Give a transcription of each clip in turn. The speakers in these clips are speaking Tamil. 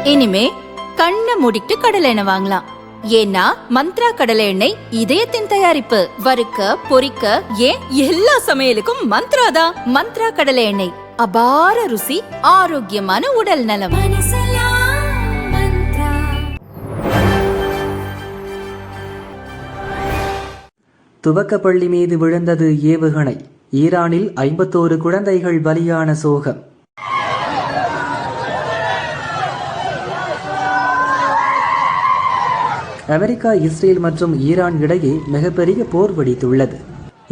இனிமே கண்ணை மூடிட்டு கடலை எண்ணெய் வாங்கலாம். ஏன்னா மந்த்ரா கடலை எண்ணெய் இதயத்தின் தயாரிப்பு. வறுக்க பொரிக்க ஏன் எல்லா சமையலுக்கும் மந்த்ரா தான். மந்த்ரா கடலை எண்ணெய், அபார ருசி, ஆரோக்கியமான உடல் நலம். துவக்கப்பள்ளி மீது விழுந்தது ஏவுகணை. ஈரானில் 51 குழந்தைகள் பலியான சோகம். அமெரிக்கா, இஸ்ரேல் மற்றும் ஈரான் இடையே மிகப்பெரிய போர் வெடித்துள்ளது.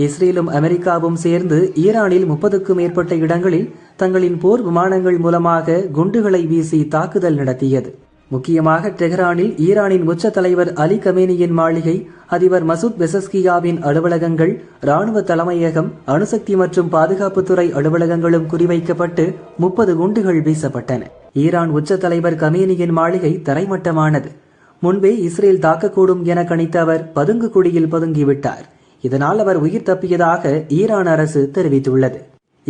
இஸ்ரேலும் அமெரிக்காவும் சேர்ந்து ஈரானில் 30க்கும் மேற்பட்ட இடங்களில் தங்களின் போர் விமானங்கள் மூலமாக குண்டுகளை வீசி தாக்குதல் நடத்தியது. முக்கியமாக டெஹ்ரானில் ஈரானின் உச்ச தலைவர் அலி கமேனியின் மாளிகை, அதிபர் மசூத் பெசஸ்கியாவின் அலுவலகங்கள், இராணுவ தலைமையகம், அணுசக்தி மற்றும் பாதுகாப்புத்துறை அலுவலகங்களும் குறிவைக்கப்பட்டு 30 குண்டுகள் வீசப்பட்டன. ஈரான் உச்ச தலைவர் கமேனியின் மாளிகை தரைமட்டமானது. முன்பே இஸ்ரேல் தாக்கக்கூடும் என கணித்த அவர் பதுங்கு குழியில் பதுங்கிவிட்டார். இதனால் அவர் உயிர் தப்பியதாக ஈரான் அரசு தெரிவித்துள்ளது.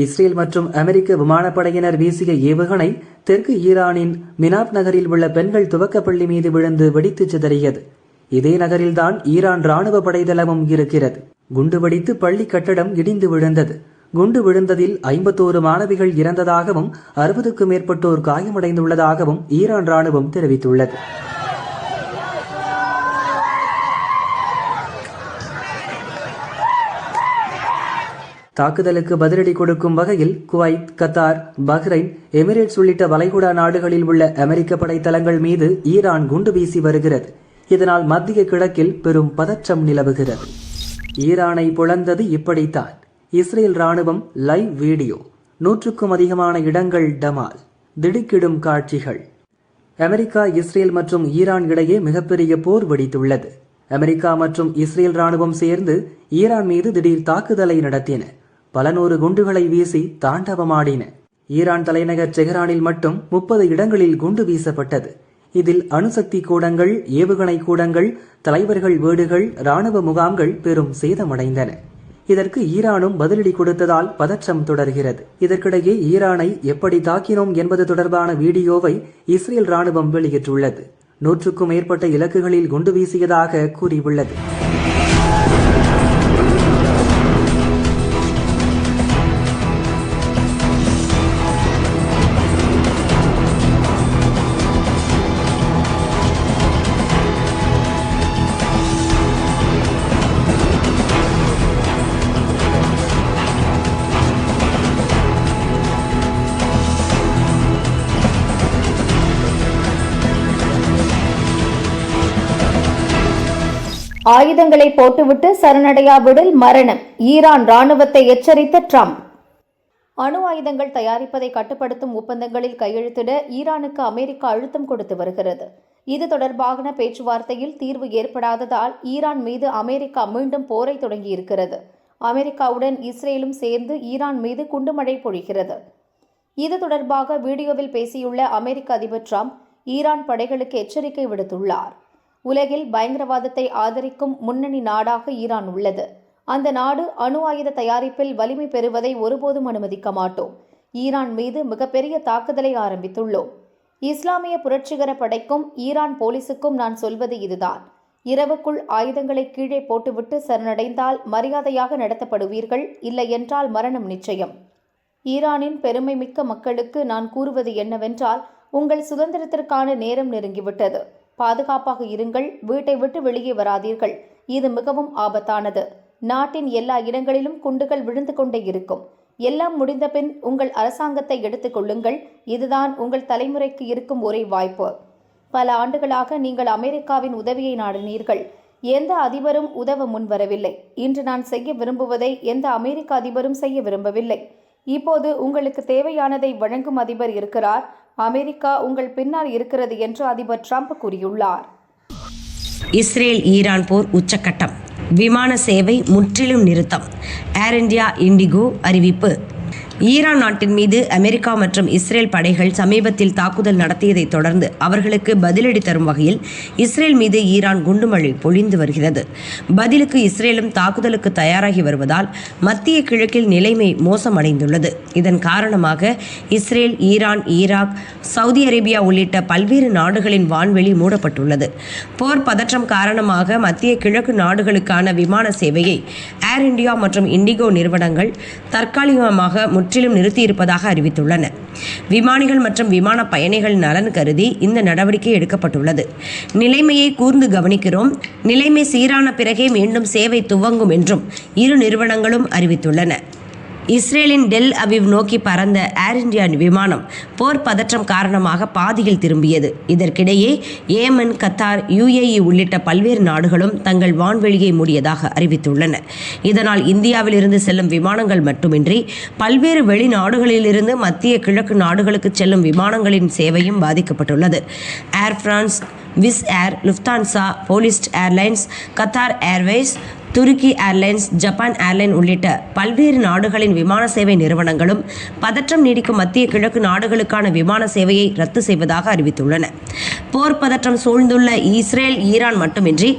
இஸ்ரேல் மற்றும் அமெரிக்க விமானப்படையினர் வீசிய ஏவுகணை தெற்கு ஈரானின் மினாப் நகரில் உள்ள பெண்கள் துவக்கப்பள்ளி மீது விழுந்து வெடித்து சிதறியது. இதே நகரில்தான் ஈரான் ராணுவ படைதளமும் இருக்கிறது. குண்டு வெடித்து பள்ளி கட்டடம் இடிந்து விழுந்தது. குண்டு விழுந்ததில் 51 மாணவிகள் இறந்ததாகவும் 60க்கும் மேற்பட்டோர் காயமடைந்துள்ளதாகவும் ஈரான் ராணுவம் தெரிவித்துள்ளது. தாக்குதலுக்கு பதிலடி கொடுக்கும் வகையில் குவைத், கத்தார், பஹ்ரைன், எமிரேட்ஸ் உள்ளிட்ட வளைகுடா நாடுகளில் உள்ள அமெரிக்க படைத்தளங்கள் மீது ஈரான் குண்டு வீசி வருகிறது. இதனால் மத்திய கிழக்கில் பெரும் பதற்றம் நிலவுகிறது. ஈரானை புலந்தது இப்படித்தான். இஸ்ரேல் ராணுவம் லைவ் வீடியோ. 100க்கும் அதிகமான இடங்கள் டமால். திடுக்கிடும் காட்சிகள். அமெரிக்கா, இஸ்ரேல் மற்றும் ஈரான் இடையே மிகப்பெரிய போர் வெடித்துள்ளது. அமெரிக்கா மற்றும் இஸ்ரேல் ராணுவம் சேர்ந்து ஈரான் மீது திடீர் தாக்குதலை நடத்தின. பல நூறு குண்டுகளை வீசி தாண்டவமாடின. ஈரான் தலைநகர் டெஹ்ரானில் மட்டும் 30 இடங்களில் குண்டு வீசப்பட்டது. இதில் அணுசக்தி கூடங்கள், ஏவுகணை கூடங்கள், தலைவர்கள் வீடுகள், இராணுவ முகாம்கள் பெரும் சேதமடைந்தன. இதற்கு ஈரானும் பதிலடி கொடுத்ததால் பதற்றம் தொடர்கிறது. இதற்கிடையே ஈரானை எப்படி தாக்கினோம் என்பது தொடர்பான வீடியோவை இஸ்ரேல் ராணுவம் வெளியிட்டுள்ளது. 100க்கும் மேற்பட்ட இலக்குகளில் குண்டு வீசியதாக கூறியுள்ளது. ஆயுதங்களை போட்டுவிட்டு சரணடையாவிடில் மரணம், ஈரான் ராணுவத்தை எச்சரித்த ட்ரம்ப். அணு ஆயுதங்கள் தயாரிப்பதை கட்டுப்படுத்தும் ஒப்பந்தங்களில் கையெழுத்திட ஈரானுக்கு அமெரிக்கா அழுத்தம் கொடுத்து வருகிறது. இது தொடர்பான பேச்சுவார்த்தையில் தீர்வு ஏற்படாததால் ஈரான் மீது அமெரிக்கா மீண்டும் போரை தொடங்கியிருக்கிறது. அமெரிக்காவுடன் இஸ்ரேலும் சேர்ந்து ஈரான் மீது குண்டுமழை பொழிகிறது. இது தொடர்பாக வீடியோவில் பேசியுள்ள அமெரிக்க அதிபர் ட்ரம்ப் ஈரான் படைகளுக்கு எச்சரிக்கை விடுத்துள்ளார். உலகில் பயங்கரவாதத்தை ஆதரிக்கும் முன்னணி நாடாக ஈரான் உள்ளது. அந்த நாடு அணு ஆயுத தயாரிப்பில் வலிமை பெறுவதை ஒருபோதும் அனுமதிக்க மாட்டோம். ஈரான் மீது மிகப்பெரிய தாக்குதலை ஆரம்பித்துள்ளோம். இஸ்லாமிய புரட்சிகர படைக்கும் ஈரான் போலீசுக்கும் நான் சொல்வது இதுதான். இரவுக்குள் ஆயுதங்களை கீழே போட்டுவிட்டு சரணடைந்தால் மரியாதையாக நடத்தப்படுவீர்கள், இல்லை என்றால் மரணம் நிச்சயம். ஈரானின் பெருமை மிக்க மக்களுக்கு நான் கூறுவது என்னவென்றால், உங்கள் சுதந்திரத்திற்கான நேரம் நெருங்கிவிட்டது. பாதுகாப்பாக இருங்கள், வீட்டை விட்டு வெளியே வராதீர்கள். இது மிகவும் ஆபத்தானது. நாட்டின் எல்லா இடங்களிலும் குண்டுகள் விழுந்து கொண்டே இருக்கும். எல்லாம் முடிந்த பின் உங்கள் அரசாங்கத்தை எடுத்துக் கொள்ளுங்கள். இதுதான் உங்கள் தலைமுறைக்கு இருக்கும் ஒரே வாய்ப்பு. பல ஆண்டுகளாக நீங்கள் அமெரிக்காவின் உதவியை நாடினீர்கள். எந்த அதிபரும் உதவ முன்வரவில்லை. இன்று நான் செய்ய விரும்புவதை எந்த அமெரிக்க அதிபரும் செய்ய விரும்பவில்லை. இப்போது உங்களுக்கு தேவையானதை வழங்கும் அதிபர் இருக்கிறார். அமெரிக்கா உங்கள் பின்னால் இருக்கிறது என்று அதிபர் ட்ரம்ப் கூறியுள்ளார். இஸ்ரேல் ஈரான் போர் உச்சக்கட்டம். விமான சேவை முற்றிலும் நிறுத்தம். ஏர் இந்தியா, இண்டிகோ அறிவிப்பு. ஈரான் நாட்டின் மீது அமெரிக்கா மற்றும் இஸ்ரேல் படைகள் சமீபத்தில் தாக்குதல் நடத்தியதை தொடர்ந்து அவர்களுக்கு பதிலடி தரும் வகையில் இஸ்ரேல் மீது ஈரான் குண்டுமழை பொழிந்து வருகிறது. பதிலுக்கு இஸ்ரேலும் தாக்குதலுக்கு தயாராகி வருவதால் மத்திய கிழக்கில் நிலைமை மோசமடைந்துள்ளது. இதன் காரணமாக Israel, Iran, Iraq, Saudi Arabia உள்ளிட்ட பல்வேறு நாடுகளின் வான்வெளி மூடப்பட்டுள்ளது. போர் பதற்றம் காரணமாக மத்திய கிழக்கு நாடுகளுக்கான விமான சேவையை ஏர் இந்தியா மற்றும் இண்டிகோ நிறுவனங்கள் தற்காலிகமாக முற்றிலும் நிறுத்தியிருப்பதாக அறிவித்துள்ளன. விமானிகள் மற்றும் விமான பயணிகள் நலன் கருதி இந்த நடவடிக்கை எடுக்கப்பட்டுள்ளது. நிலைமையை கூர்ந்து கவனிக்கிறோம். நிலைமை சீரான பிறகே மீண்டும் சேவை துவங்கும் என்றும் இரு நிறுவனங்களும் அறிவித்துள்ளன. இஸ்ரேலின் டெல் அவிவ் நோக்கி பறந்த ஏர் இந்தியா விமானம் போர் பதற்றம் காரணமாக பாதியில் திரும்பியது. இதற்கிடையே ஏமன், கத்தார், UAE உள்ளிட்ட பல்வேறு நாடுகளும் தங்கள் வான்வெளியை மூடியதாக அறிவித்துள்ளன. இதனால் இந்தியாவிலிருந்து செல்லும் விமானங்கள் மட்டுமின்றி பல்வேறு வெளிநாடுகளிலிருந்து மத்திய கிழக்கு நாடுகளுக்கு செல்லும் விமானங்களின் சேவையும் பாதிக்கப்பட்டுள்ளது. ஏர் பிரான்ஸ், விஸ் ஏர், லுஃப்தான்சா, போலிஸ்ட் ஏர்லைன்ஸ், கத்தார் ஏர்வேஸ், துருக்கி ஏர்லைன்ஸ், ஜப்பான் ஏர்லைன் உள்ளிட்ட பல்வேறு நாடுகளின் விமான சேவை நிறுவனங்களும் பதற்றம் நீடிக்கும் மத்திய கிழக்கு நாடுகளுக்கான விமான சேவையை ரத்து செய்வதாக அறிவித்துள்ளன. போர் பதற்றம் சூழ்ந்துள்ள இஸ்ரேல், ஈரான் மட்டுமின்றி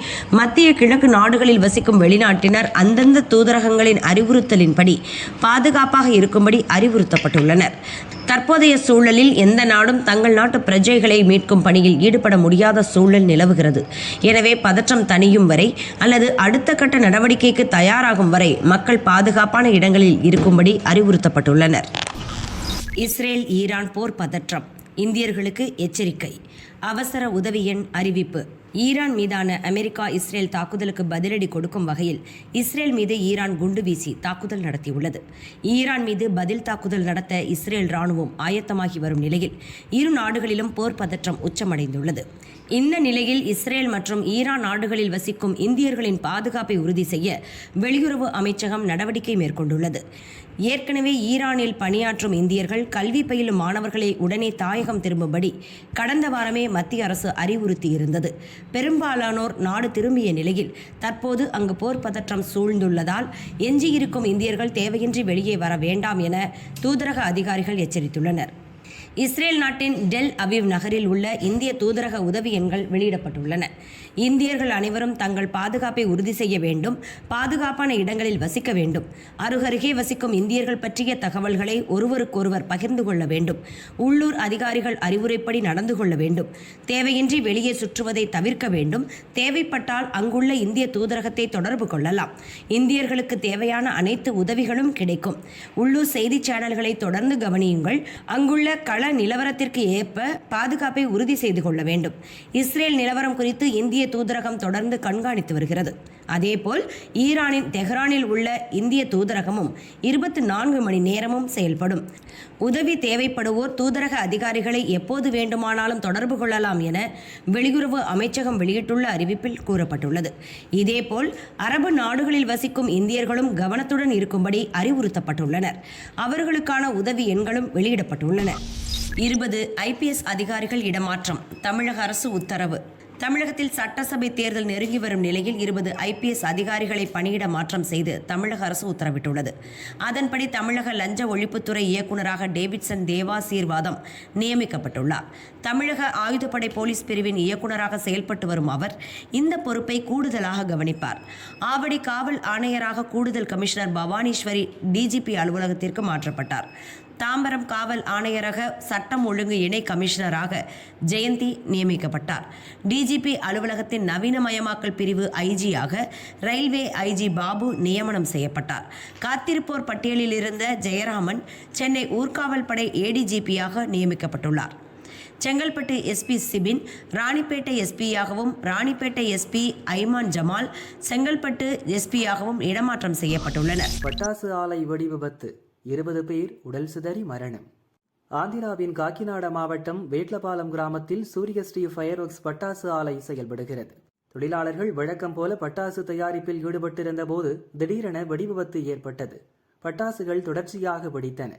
மத்திய கிழக்கு நாடுகளில் வசிக்கும் வெளிநாட்டினர் அந்தந்த தூதரகங்களின் அறிவுறுத்தலின்படி பாதுகாப்பாக இருக்கும்படி அறிவுறுத்தப்பட்டுள்ளனர். தற்போதைய சூழலில் எந்த நாடும் தங்கள் நாட்டு பிரஜைகளை மீட்கும் பணியில் ஈடுபட முடியாத சூழல் நிலவுகிறது. எனவே பதற்றம் தணியும் வரை அல்லது அடுத்த கட்ட நடவடிக்கைக்கு தயாராகும் வரை மக்கள் பாதுகாப்பான இடங்களில் இருக்கும்படி அறிவுறுத்தப்பட்டுள்ளனர். இஸ்ரேல், ஈரான் போர் பதற்றம், இந்தியர்களுக்கு எச்சரிக்கை. அவசர உதவி எண் அறிவிப்பு. ஈரான் மீதான அமெரிக்கா, இஸ்ரேல் தாக்குதலுக்கு பதிலடி கொடுக்கும் வகையில் இஸ்ரேல் மீது ஈரான் குண்டு வீசி தாக்குதல் நடத்தியுள்ளது. ஈரான் மீது பதில் தாக்குதல் நடத்த இஸ்ரேல் ராணுவம் ஆயத்தமாகி வரும் நிலையில் இரு நாடுகளிலும் போர் பதற்றம் உச்சமடைந்துள்ளது. இந்த நிலையில் இஸ்ரேல் மற்றும் ஈரான் நாடுகளில் வசிக்கும் இந்தியர்களின் பாதுகாப்பை உறுதி செய்ய வெளியுறவு அமைச்சகம் நடவடிக்கை மேற்கொண்டுள்ளது. ஏற்கனவே ஈரானில் பணியாற்றும் இந்தியர்கள், கல்வி பயிலும் மாணவர்களை உடனே தாயகம் திரும்பும்படி கடந்த வாரமே மத்திய அரசு அறிவுறுத்தியிருந்தது. பெரும்பாலானோர் நாடு திரும்பிய நிலையில் தற்போது அங்கு போர் பதற்றம் சூழ்ந்துள்ளதால் எஞ்சியிருக்கும் இந்தியர்கள் தேவையின்றி வெளியே வர வேண்டாம் என தூதரக அதிகாரிகள் எச்சரித்துள்ளனர். இஸ்ரேல் நாட்டின் டெல் அவிவ் நகரில் உள்ள இந்திய தூதரக உதவி எண்கள் வெளியிடப்பட்டுள்ளன. இந்தியர்கள் அனைவரும் தங்கள் பாதுகாப்பை உறுதி செய்ய வேண்டும், பாதுகாப்பான இடங்களில் வசிக்க வேண்டும், அருகருகே வசிக்கும் இந்தியர்கள் பற்றிய தகவல்களை ஒருவருக்கொருவர் பகிர்ந்து கொள்ள வேண்டும், உள்ளூர் அதிகாரிகள் அறிவுரைப்படி நடந்து கொள்ள வேண்டும், தேவையின்றி வெளியே சுற்றுவதை தவிர்க்க வேண்டும், தேவைப்பட்டால் அங்குள்ள இந்திய தூதரகத்தை தொடர்பு கொள்ளலாம், இந்தியர்களுக்கு தேவையான அனைத்து உதவிகளும் கிடைக்கும், உள்ளூர் செய்தி சேனல்களை தொடர்ந்து கவனியுங்கள், அங்குள்ள கள நிலவரத்திற்கு ஏற்ப பாதுகாப்பை உறுதி செய்து கொள்ள வேண்டும். இஸ்ரேல் நிலவரம் குறித்து இந்திய தூதரகம் தொடர்ந்து கண்காணித்து வருகிறது. அதேபோல் ஈரானின் தெஹ்ரானில் உள்ள இந்திய தூதரகமும் 24 மணி நேரமும் செயல்படும். உதவி தேவைப்படுவோர் தூதரக அதிகாரிகளை எப்போது வேண்டுமானாலும் தொடர்பு கொள்ளலாம் என வெளியுறவு அமைச்சகம் வெளியிட்டுள்ள அறிவிப்பில் கூறப்பட்டுள்ளது. இதேபோல் அரபு நாடுகளில் வசிக்கும் இந்தியர்களும் கவனத்துடன் இருக்கும்படி அறிவுறுத்தப்பட்டுள்ளனர். அவர்களுக்கான உதவி எண்களும் வெளியிடப்பட்டுள்ளன. 20 IPS அதிகாரிகள் இடமாற்றம். தமிழக அரசு உத்தரவு. தமிழகத்தில் சட்டசபை தேர்தல் நெருங்கி வரும் நிலையில் 20 IPS அதிகாரிகளை பணியிட மாற்றம் செய்து தமிழக அரசு உத்தரவிட்டுள்ளது. அதன்படி தமிழக லஞ்ச ஒழிப்புத்துறை இயக்குநராக டேவிட்சன் தேவாசீர்வாதம் நியமிக்கப்பட்டுள்ளார். தமிழக ஆயுதப்படை போலீஸ் பிரிவின் இயக்குநராக செயல்பட்டு வரும் அவர் இந்த பொறுப்பை கூடுதலாக கவனிப்பார். ஆவடி காவல் ஆணையராக கூடுதல் கமிஷனர் பவானீஸ்வரி DGP அலுவலகத்திற்கு மாற்றப்பட்டார். தாம்பரம் காவல் ஆணையரக சட்டம் ஒழுங்கு இணை கமிஷனராக ஜெயந்தி நியமிக்கப்பட்டார். DGP அலுவலகத்தின் நவீனமயமாக்கல் பிரிவு IG-யாக ரயில்வே IG பாபு நியமனம் செய்யப்பட்டார். காத்திருப்போர் பட்டியலில் இருந்த ஜெயராமன் சென்னை ஊர்காவல் படை ADGP-யாக நியமிக்கப்பட்டுள்ளார். செங்கல்பட்டு SP சிபின் ராணிப்பேட்டை SP-யாகவும், ராணிப்பேட்டை SP ஐமான் ஜமால் செங்கல்பட்டு SP-யாகவும் இடமாற்றம் செய்யப்பட்டுள்ளனர். பட்டாசு ஆலை வெடி விபத்து, 20 பேர் உடல் சிதறி மரணம். ஆந்திராவின் காக்கிநாடா மாவட்டம் வேட்லபாலம் கிராமத்தில் சூரியஸ்ரீ ஃபயர் ஒர்க்ஸ் பட்டாசு ஆலை செயல்படுகிறது. தொழிலாளர்கள் வழக்கம் போல பட்டாசு தயாரிப்பில் ஈடுபட்டிருந்த போது திடீரென வெடி விபத்து ஏற்பட்டது. பட்டாசுகள் தொடர்ச்சியாக வெடித்தன.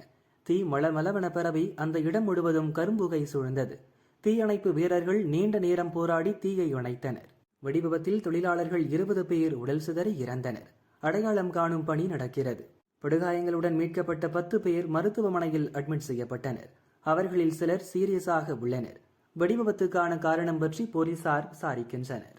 தீ மளமளவென பரவி அந்த இடம் முழுவதும் கரும்புகை சூழ்ந்தது. தீயணைப்பு வீரர்கள் நீண்ட நேரம் போராடி தீயை அணைத்தனர். வெடி விபத்தில் தொழிலாளர்கள் 20 பேர் உடல் சிதறி இறந்தனர். அடையாளம் காணும் பணி நடக்கிறது. படுகாயங்களுடன் மீட்கப்பட்ட 10 பேர் மருத்துவமனையில் அட்மிட் செய்யப்பட்டனர். அவர்களில் சிலர் சீரியஸாக உள்ளனர். வெடிவிபத்துக்கான காரணம் பற்றி போலீசார் விசாரிக்கின்றனர்.